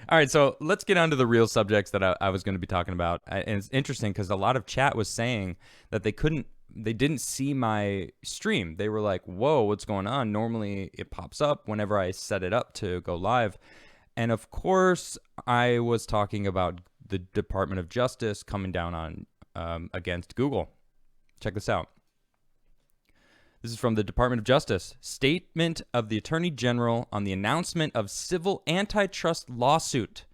All right, so let's get on to the real subjects that I was going to be talking about. And it's interesting because a lot of chat was saying that they didn't see my stream. They were like, whoa, what's going on? Normally it pops up whenever I set it up to go live. And of course, I was talking about the Department of Justice coming down on against Google. Check this out. This is from the Department of Justice. Statement of the Attorney General on the announcement of civil antitrust lawsuit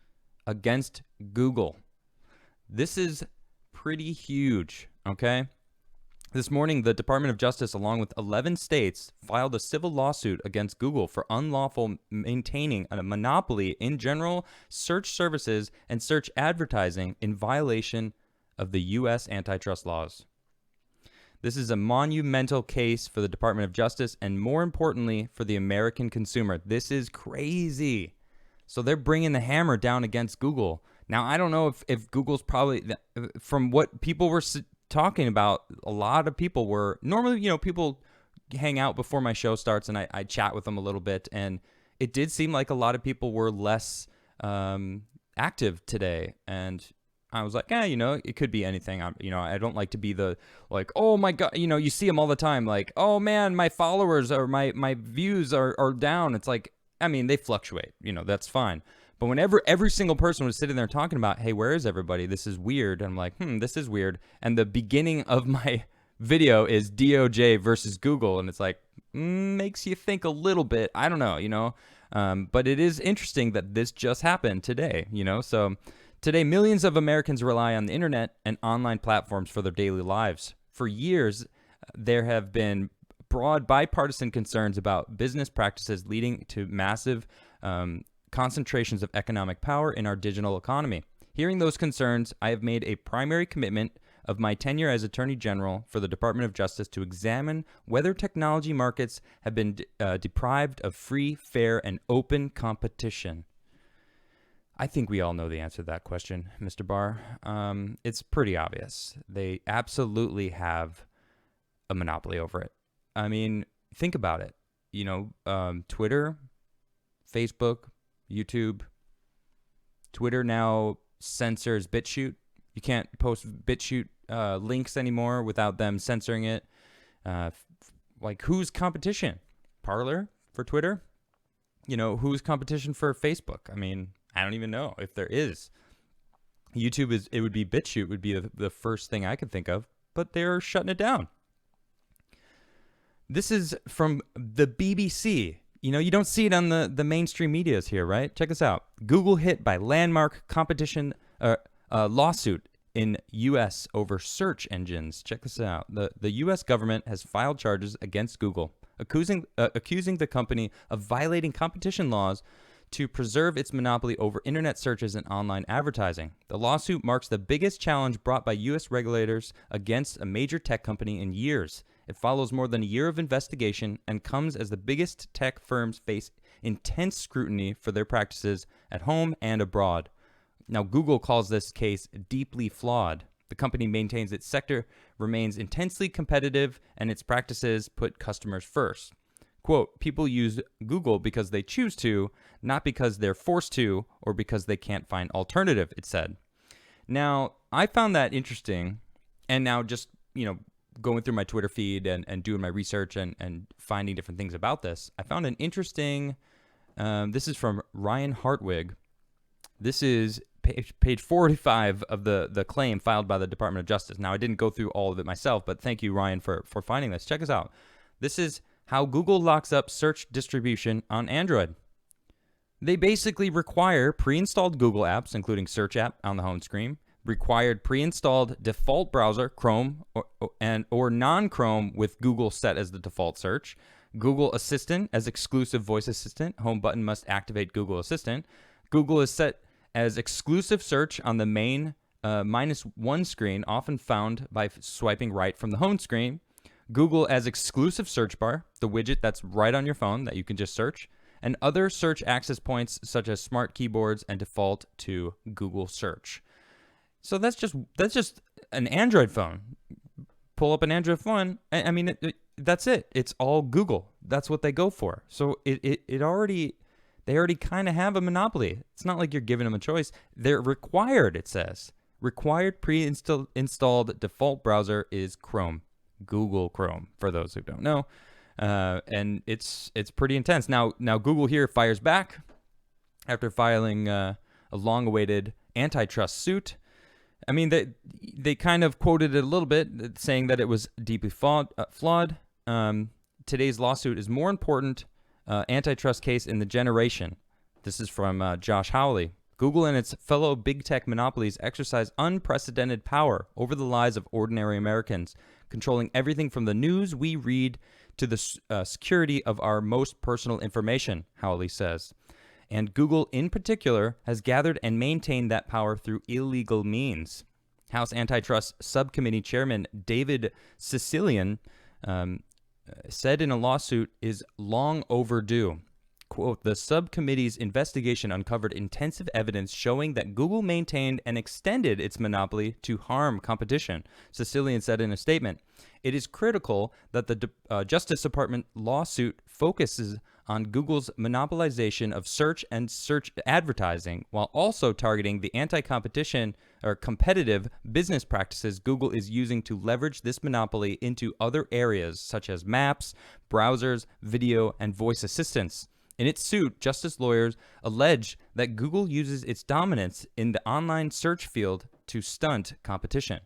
against Google. This is pretty huge, okay? This morning, the Department of Justice, along with 11 states, filed a civil lawsuit against Google for unlawful maintaining a monopoly in general search services and search advertising in violation of the U.S. antitrust laws. This is a monumental case for the Department of Justice and, more importantly, for the American consumer. This is crazy. So they're bringing the hammer down against Google. Now, I don't know if Google's probably, from what people were talking about, a lot of people were, normally, people hang out before my show starts and I chat with them a little bit. And it did seem like a lot of people were less active today. And I was like, it could be anything. I don't like to be the, like, oh my God, you see them all the time. Like, oh man, my followers or my views are down. It's like, they fluctuate, that's fine. But whenever every single person was sitting there talking about, hey, where is everybody? This is weird. I'm like, this is weird. And the beginning of my video is DOJ versus Google. And it's like, makes you think a little bit. I don't know, but it is interesting that this just happened today, so today, millions of Americans rely on the internet and online platforms for their daily lives. For years, there have been broad bipartisan concerns about business practices leading to massive concentrations of economic power in our digital economy. Hearing those concerns, I have made a primary commitment of my tenure as Attorney General for the Department of Justice to examine whether technology markets have been deprived of free, fair, and open competition. I think we all know the answer to that question, Mr. Barr. It's pretty obvious. They absolutely have a monopoly over it. Think about it. Twitter, Facebook, YouTube. Twitter now censors BitChute. You can't post BitChute links anymore without them censoring it. Who's competition? Parler for Twitter? Who's competition for Facebook? I don't even know if there is. YouTube it would be BitChute would be the first thing I could think of, but they're shutting it down. This is from the BBC. You don't see it on the mainstream medias here, right? Check this out. Google hit by landmark competition lawsuit in U.S. over search engines. Check this out. The U.S. government has filed charges against Google, accusing the company of violating competition laws to preserve its monopoly over internet searches and online advertising. The lawsuit marks the biggest challenge brought by U.S. regulators against a major tech company in years. It follows more than a year of investigation and comes as the biggest tech firms face intense scrutiny for their practices at home and abroad. Now, Google calls this case deeply flawed. The company maintains its sector remains intensely competitive and its practices put customers first. Quote, people use Google because they choose to, not because they're forced to or because they can't find alternative, it said. Now, I found that interesting, and now just, going through my Twitter feed and doing my research and finding different things about this, I found an interesting, this is from Ryan Hartwig. This is page 45 of the claim filed by the Department of Justice. Now, I didn't go through all of it myself, but thank you, Ryan, for finding this. Check this out. This is how Google locks up search distribution on Android. They basically require pre-installed Google apps, including Search app on the home screen, required pre-installed default browser, Chrome, or non-Chrome with Google set as the default search, Google Assistant as exclusive voice assistant, home button must activate Google Assistant, Google is set as exclusive search on the main -1 screen, often found by swiping right from the home screen, Google as exclusive search bar, the widget that's right on your phone that you can just search, and other search access points such as smart keyboards and default to Google search. So that's just an Android phone. Pull up an Android phone. That's it. It's all Google. That's what they go for. So it already They already kind of have a monopoly. It's not like you're giving them a choice. They're required, it says. Required pre-installed default browser is Chrome, Google Chrome, for those who don't know. And it's pretty intense. Now Google here fires back after filing a long-awaited antitrust suit. I mean, they kind of quoted it a little bit, saying that it was deeply flawed. Today's lawsuit is more important antitrust case in the generation. This is from Josh Howley. Google and its fellow big tech monopolies exercise unprecedented power over the lives of ordinary Americans, controlling everything from the news we read to the security of our most personal information, Howley says. And Google, in particular, has gathered and maintained that power through illegal means. House Antitrust Subcommittee Chairman David Sicilian said in a lawsuit is long overdue. Quote, the subcommittee's investigation uncovered intensive evidence showing that Google maintained and extended its monopoly to harm competition, Sicilian said in a statement. It is critical that the Justice Department lawsuit focuses on Google's monopolization of search and search advertising while also targeting the anti-competition or competitive business practices Google is using to leverage this monopoly into other areas such as maps, browsers, video, and voice assistants. In its suit, justice lawyers allege that Google uses its dominance in the online search field to stunt competition.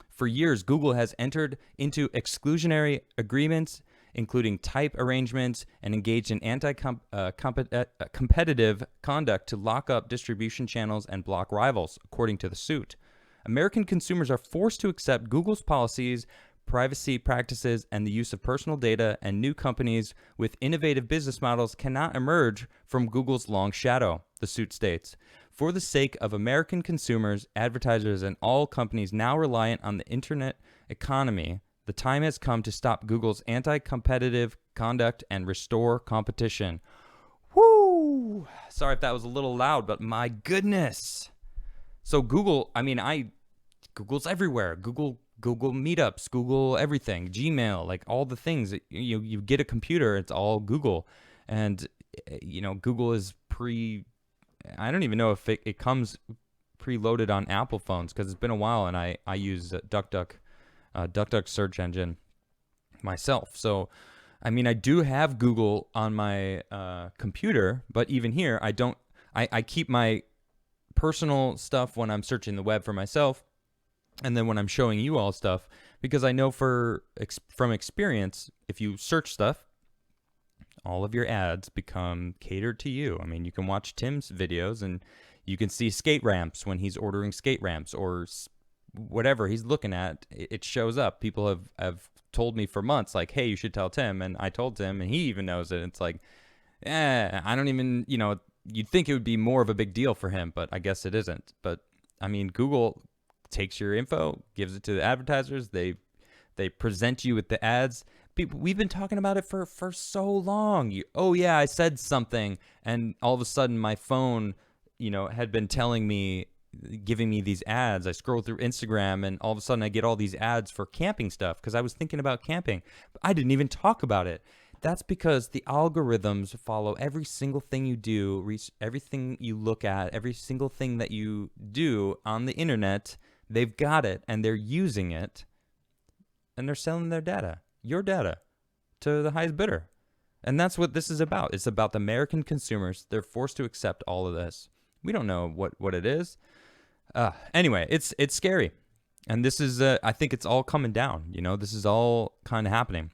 For years, Google has entered into exclusionary agreements, including type arrangements, and engaged in anti-competitive conduct to lock up distribution channels and block rivals, according to the suit. American consumers are forced to accept Google's policies, privacy practices, and the use of personal data, and new companies with innovative business models cannot emerge from Google's long shadow, the suit states. For the sake of American consumers, advertisers, and all companies now reliant on the internet economy, the time has come to stop Google's anti-competitive conduct and restore competition. Woo! Sorry if that was a little loud, but my goodness. So Google, Google's everywhere. Google Meetups, Google everything, Gmail, like all the things that you get a computer, it's all Google. And Google is I don't even know if it comes preloaded on Apple phones, because it's been a while, and I use DuckDuck search engine myself. So I do have Google on my computer, but even here I keep my personal stuff when I'm searching the web for myself, and then when I'm showing you all stuff, because I know from experience, if you search stuff, all of your ads become catered to you. You can watch Tim's videos and you can see skate ramps when he's ordering skate ramps, or whatever he's looking at, it shows up. People have told me for months, like, hey, you should tell Tim, and I told Tim, and he even knows it. It's like, I don't even, you'd think it would be more of a big deal for him, but I guess it isn't. But Google takes your info, gives it to the advertisers. They present you with the ads. People, we've been talking about it for so long. I said something, and all of a sudden my phone, had been giving me these ads. I scroll through Instagram, and all of a sudden I get all these ads for camping stuff because I was thinking about camping. But I didn't even talk about it. That's because the algorithms follow every single thing you do, everything you look at, every single thing that you do on the internet. They've got it, and they're using it, and they're selling their data, your data, to the highest bidder. And that's what this is about. It's about the American consumers. They're forced to accept all of this. We don't know what it is. Anyway, it's scary. And this is, I think it's all coming down. This is all kind of happening.